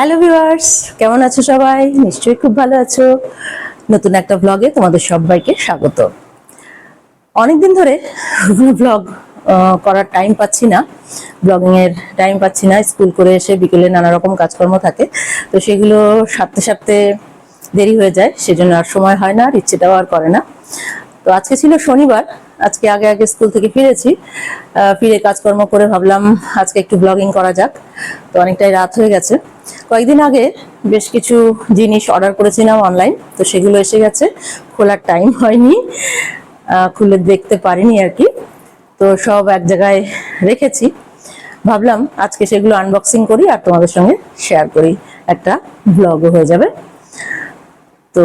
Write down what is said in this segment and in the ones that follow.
Hello viewers, কেমন আছো সবাই? নিশ্চয়ই খুব ভালো আছো। নতুন একটা ব্লগে তোমাদের সবাইকে স্বাগত। অনেকদিন ধরে ব্লগ করার টাইম পাচ্ছি না, ব্লগিং এর টাইম পাচ্ছি না। স্কুল করে এসে বিকেলে নানা রকম কাজকর্ম থাকে, তো সেগুলো সারতে সারতে দেরি হয়ে যায়, সেজন্য আর সময় হয় না, আর ইচ্ছেটাও আর করে না। তো আজকে ছিল শনিবার, আজকে আগে আগে স্কুল থেকে ফিরেছি। ফিরে কাজকর্ম করে ভাবলাম আজকে একটু ব্লগিং করা যাক। তো অনেকটাই রাত হয়ে গেছে। কয়েকদিন আগে বেশ কিছু জিনিস অর্ডার করেছিলাম অনলাইন, তো সেগুলো এসে গেছে। খোলার টাইম হয়নি, খুলে দেখতে পারিনি আর কি। তো সব এক জায়গায় রেখেছি, ভাবলাম আজকে সেগুলো আনবক্সিং করি আর তোমাদের সঙ্গে শেয়ার করি, একটা ব্লগও হয়ে যাবে। তো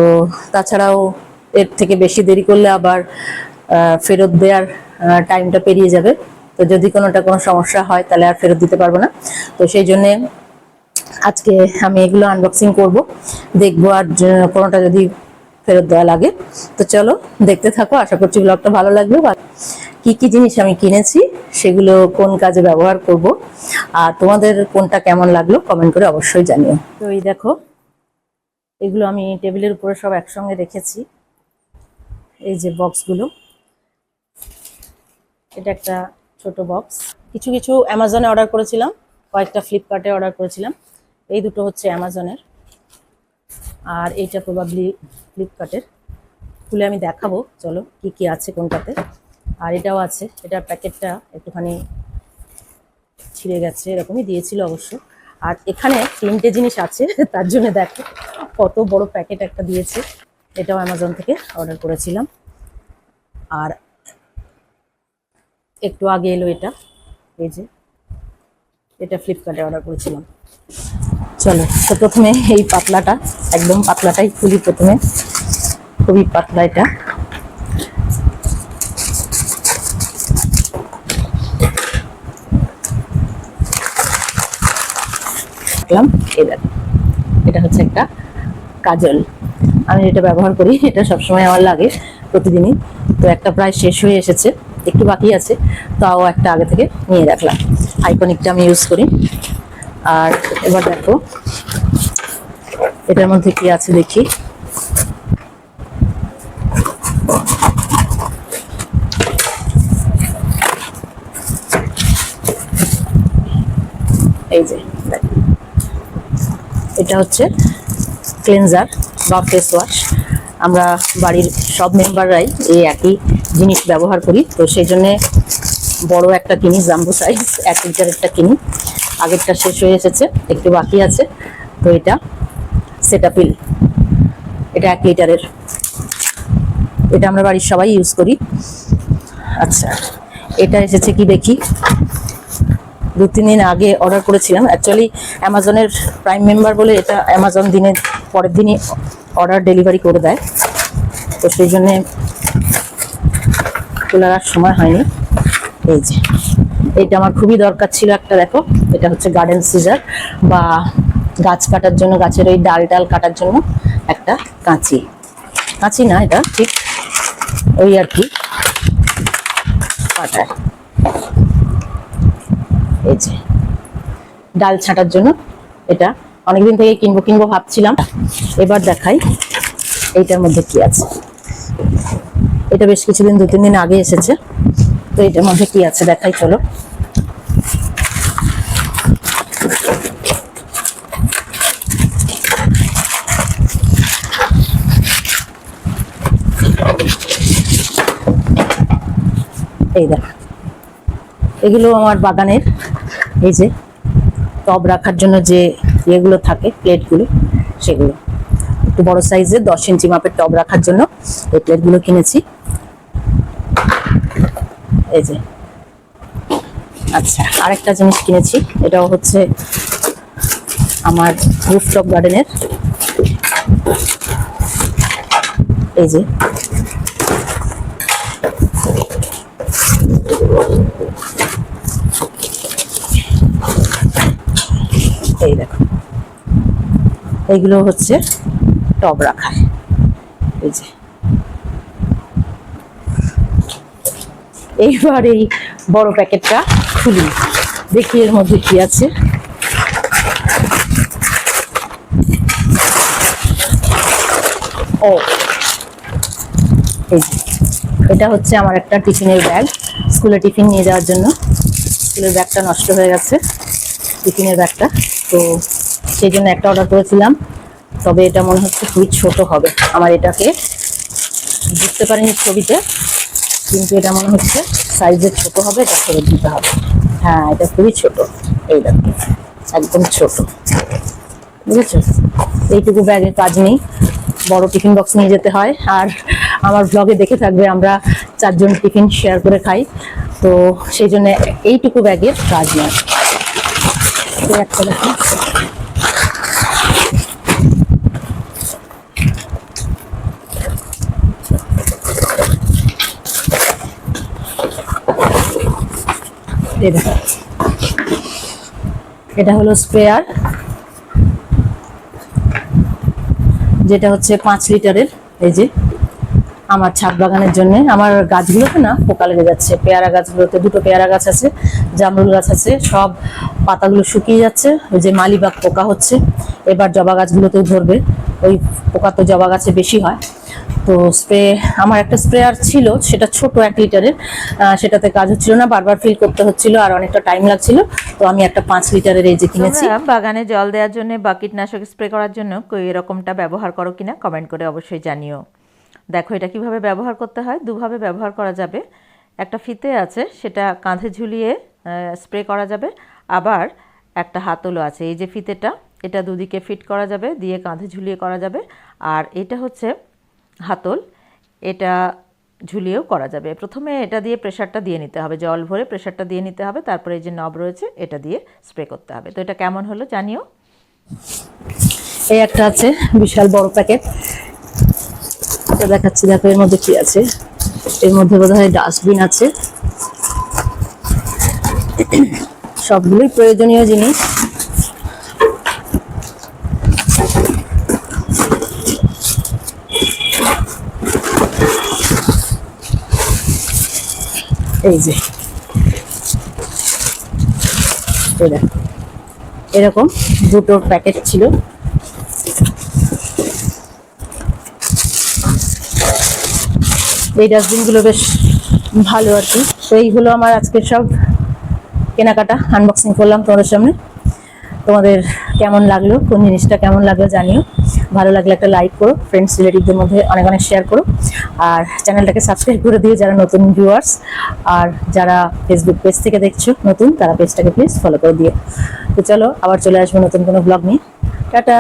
তাছাড়াও এর থেকে বেশি দেরি করলে আবার ফেরত দেওয়ার টাইমটা পেরিয়ে যাবে। তো যদি কোনো সমস্যা হয় তাহলে আর ফেরত দিতে পারবো না। তো সেই জন্যে আজকে আমি এগুলো আনবক্সিং করব, দেখবো, আর কোনোটা যদি ফেরত দেওয়া লাগে তো চলো দেখতে থাকো। আশা করছি ব্লগটা ভালো লাগবে। কি কি জিনিস আমি কিনেছি, সেগুলো কোন কাজে ব্যবহার করব, আর তোমাদের কোনটা কেমন লাগলো কমেন্ট করে অবশ্যই জানিও। তো এই দেখো, এগুলো আমি টেবিলের উপরে সব একসঙ্গে রেখেছি। এই যে বক্সগুলো, এটা একটা ছোট বক্স। কিছু কিছু অ্যামাজনে অর্ডার করেছিলাম, কয়েকটা ফ্লিপকার্টে অর্ডার করেছিলাম। এই দুটো হচ্ছে অ্যামাজনের, আর এইটা প্রবাবলি ফ্লিপকার্টের। খুলে আমি দেখাবো, চলো কি কি আছে কোনটাতে। আর এটাও আছে, এটার প্যাকেটটা একটুখানি ছিঁড়ে গেছে, এরকমই দিয়েছিল অবশ্য। আর এখানে তিনটে জিনিস আছে, তার জন্য দেখো কত বড় প্যাকেট একটা দিয়েছে। এটাও অ্যামাজন থেকে অর্ডার করেছিলাম। আর একটু আগে এলো এটা, এই যে এটা ফ্লিপকার্টে অর্ডার করেছিলাম। চলো, তো প্রথমে এই পাতলাটা, একদম পাতলাটাই খুলি প্রথমে। খুবই পাতলা এটা। এটা হচ্ছে একটা কাজল। আমি এটা ব্যবহার করি, এটা সবসময় আমার লাগে প্রতিদিনই। তো একটা প্রায় শেষ হয়ে এসেছে, একটু বাকি আছে, তাও একটা আগে থেকে নিয়ে রাখলাম। আইকনিকটা আমি ইউজ করি। আর এবার দেখো এটার মধ্যে কি আছে দেখি। এই যে এটা হচ্ছে ক্লিনজার বা ফেস ওয়াশ। আমরা বাড়ির সব মেম্বাররাই এই একই জিনিস ব্যবহার করি, তো সেই জন্যে বড় একটা কিনি, জাম্বো সাইজ 1 লিটারেরটা কিনি। আগেরটা শেষ হয়ে এসেছে, একটু বাকি আছে। তো এটা সেটাপিল, এটা 1 লিটারের। এটা আমরা বাড়ির সবাই ইউজ করি। আচ্ছা, এটা এসেছে কি দেখি। 2-3 দিন আগে অর্ডার করেছিলাম। অ্যাকচুয়ালি অ্যামাজনের প্রাইম মেম্বার বলে এটা অ্যামাজন দিনের পরের দিনই অর্ডার ডেলিভারি করে দেয়, তো সেই জন্যে তোলার আর সময় হয়নি। এই যে এটা আমার খুবই দরকার ছিল একটা, দেখো এটা হচ্ছে গার্ডেন সিজার, বা গাছ কাটার জন্য, গাছের ওই ডাল ডাল কাটার জন্য একটা কাঁচি। কাঁচি না, এটা ঠিক ওই আর কি কাটায়। এই যে ডাল ছাঁটার জন্য এটা অনেকদিন থেকে কিনবো কিনবো ভাবছিলাম। এবার দেখাই এইটার মধ্যে কি আছে। এটা বেশ কিছুদিন 2-3 দিন আগে এসেছে। তো এটার মধ্যে কি আছে দেখাই, চলো। এই দেখ, এগুলো আমার বাগানের, এই যে টব রাখার জন্য যে ইয়েগুলো থাকে, প্লেটগুলো, সেগুলো একটু বড় সাইজের 10 ইঞ্চি মাপের টব রাখার জন্য এই প্লেটগুলো কিনেছি। এই যে আচ্ছা, আরেকটা জিনিস কিনেছি, এটাও হচ্ছে আমার রুফটপ গার্ডেনের। এই যে এই দেখো, এইগুলো হচ্ছে টব রাখার। এই যে এইবার এই বড় প্যাকেটটা খুলি, দেখি এর মধ্যে কি আছে। ও এই যে, এটা হচ্ছে আমার একটা টিফিনের ব্যাগ, স্কুলে টিফিন নিয়ে যাওয়ার জন্য। স্কুলের ব্যাগটা নষ্ট হয়ে গেছে, টিফিনের ব্যাগটা, তো সেই জন্য একটা অর্ডার করেছিলাম। তবে এটা মনে হচ্ছে খুবই ছোট হবে, আমার এটাকে বুঝতে পারিনি ছবিতে, কিন্তু এটা মনে হচ্ছে সাইজে ছোট হবে, এটা ফেরত দিতে হবে। হ্যাঁ, এটা খুবই ছোট, এই দেখো একদম ছোট, বুঝেছো? এইটুকু ব্যাগে কাজ নেই, বড় টিফিন বক্স নিয়ে যেতে হয়। আর আমার ব্লগে দেখে থাকবে আমরা 4 জন টিফিন শেয়ার করে খাই, তো সেই জন্য এইটুকু ব্যাগের কাজ নেই। একটা দেখো, এটা হলো স্প্রেয়ার, যেটা হচ্ছে 5 লিটারের। এই যে আমার ছাদ বাগানের জন্য, আমার গাছগুলোতে না পোকা লেগে যাচ্ছে। পেয়ারা গাছগুলোতে 2টো পেয়ারা গাছ আছে, জামরুল গাছ আছে, সব পাতাগুলো শুকিয়ে যাচ্ছে, ওই যে মালিবাগ পোকা হচ্ছে। এবার জবা গাছগুলোতেও ধরবে, ওই পোকা তো জবা গাছে বেশি হয়। তো আমার একটা স্প্রেয়ার ছিল, সেটা ছোট 1 লিটারের, সেটাতে কাজ হচ্ছিল না, বারবার ফিল করতে হচ্ছিল আর অনেকটা টাইম লাগছিল। তো আমি একটা 5 লিটারের এই যে কিনেছি। বাগানে জল দেওয়ার জন্য বা কীটনাশক স্প্রে করার জন্য এরকমটা ব্যবহার করো কিনা কমেন্ট করে অবশ্যই জানিও। দেখো এটা কিভাবে ব্যবহার করতে হয়, দুভাবে ব্যবহার করা যাবে। একটা ফিতে আছে, সেটা কাঁধে ঝুলিয়ে স্প্রে করা যাবে, আবার একটা হাতলও আছে। এই যে ফিতেটা, এটা দুদিকে ফিট করা যাবে, দিয়ে কাঁধে ঝুলিয়ে করা যাবে। আর এটা হচ্ছে হাতল, এটা ঝুলিয়েও করা যাবে। প্রথমে এটা দিয়ে প্রেশারটা দিয়ে নিতে হবে, জল ভরে প্রেশারটা দিয়ে নিতে হবে, তারপরে এই যে নব রয়েছে এটা দিয়ে স্প্রে করতে হবে। তো এটা কেমন হলো জানিও। এই একটা আছে বিশাল বড় প্যাকেট, এটা দেখাচ্ছি, দেখো এর মধ্যে কি আছে। এর মধ্যে বোধহয় ডাস্টবিন আছে, সবগুলোই প্রয়োজনীয় জিনিস। এই যে এরকম 2টো প্যাকেট ছিল। এই ডাস্টবিনগুলো বেশ ভালো আর কি। তো এইগুলো আমার আজকের সব কেনাকাটা, আনবক্সিং করলাম তোমাদের সামনে। তোমাদের কেমন লাগলো, কোন জিনিসটা কেমন লাগলো জানিও। ভালো লাগলে একটা লাইক করো, ফ্রেন্ডস রিলেটিভদের মধ্যে অনেক অনেক শেয়ার করো, আর চ্যানেলটাকে সাবস্ক্রাইব করে দিও যারা নতুন ভিউয়ার্স। আর যারা ফেসবুক পেজ থেকে দেখছো নতুন, তারা পেজটাকে প্লিজ ফলো করে দিও। তো চলো আবার চলে আসবো নতুন কোনো ব্লগ নিয়ে। টাটা।